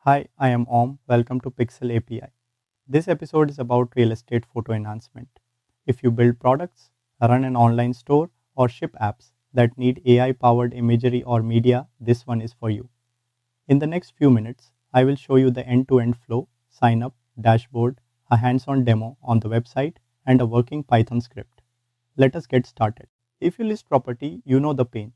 Hi, I am Om. Welcome to PixelAPI. This episode is about real estate photo enhancement. If you build products, run an online store, or ship apps that need AI powered imagery or media, this one is for you. In the next few minutes, I will show you the end to end flow, sign up, dashboard, a hands on demo on the website, and a working Python script. Let us get started. If you list property, you know the pain.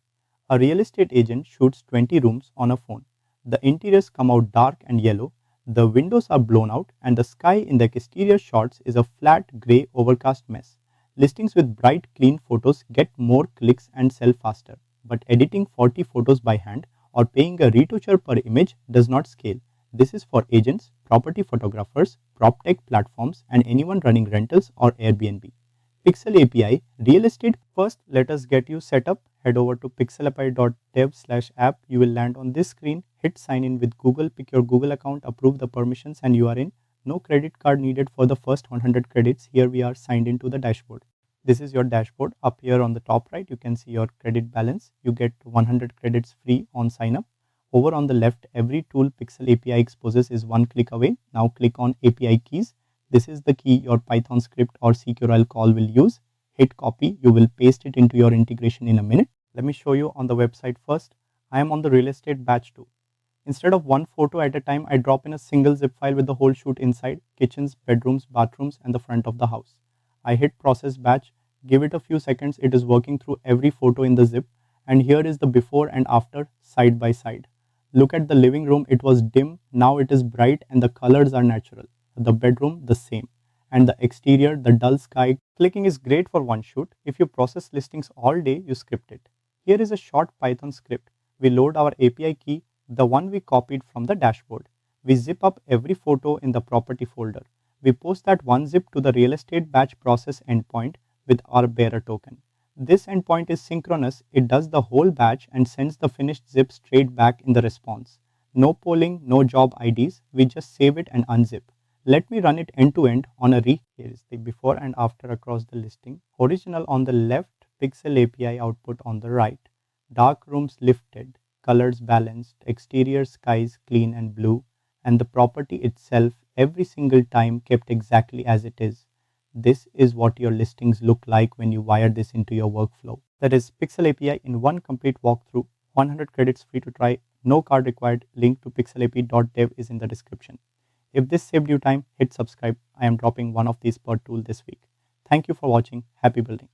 A real estate agent shoots 20 rooms on a phone. The interiors come out dark and yellow, the windows are blown out, and the sky in the exterior shots is a flat, grey, overcast mess. Listings with bright, clean photos get more clicks and sell faster, but editing 40 photos by hand or paying a retoucher per image does not scale. This is for agents, property photographers, prop tech platforms, and anyone running rentals or Airbnb. Pixel API, real estate. First, let us get you set up. Head over to pixelapi.dev/app. You will land on this screen. Hit sign in with Google. Pick your Google account, approve the permissions, and you are in. No credit card needed for the first 100 credits. Here we are signed into the dashboard. This is your dashboard. Up here on the top right, you can see your credit balance. You get 100 credits free on sign up. Over on the left, every tool Pixel API exposes is one click away. Now click on API keys. This is the key your Python script or CQRL call will use. Hit copy. You will paste it into your integration in a minute. Let me show you on the website first. I am on the real estate batch 2. Instead of one photo at a time, I drop in a single zip file with the whole shoot inside, kitchens, bedrooms, bathrooms, and the front of the house. I hit process batch, give it a few seconds, it is working through every photo in the zip, and here is the before and after side by side. Look at the living room, it was dim, now it is bright and the colors are natural. The bedroom, the same. And the exterior, the dull sky. Clicking is great for one shoot. If you process listings all day, you script it. Here is a short Python script. We load our API key, the one we copied from the dashboard. We zip up every photo in the property folder. We post that one zip to the real estate batch process endpoint with our bearer token. This endpoint is synchronous. It does the whole batch and sends the finished zip straight back in the response. No polling, no job IDs. We just save it and unzip. Let me run it end to end on a Here is the before and after across the listing. Original on the left, Pixel API output on the right. Dark rooms lifted, colors balanced, exterior skies clean and blue, and the property itself every single time kept exactly as it is. This is what your listings look like when you wire this into your workflow. That is Pixel API in one complete walkthrough. 100 credits free to try, no card required. Link to pixelapi.dev is in the description. If this saved you time, hit subscribe. I am dropping one of these per tool this week. Thank you for watching. Happy building.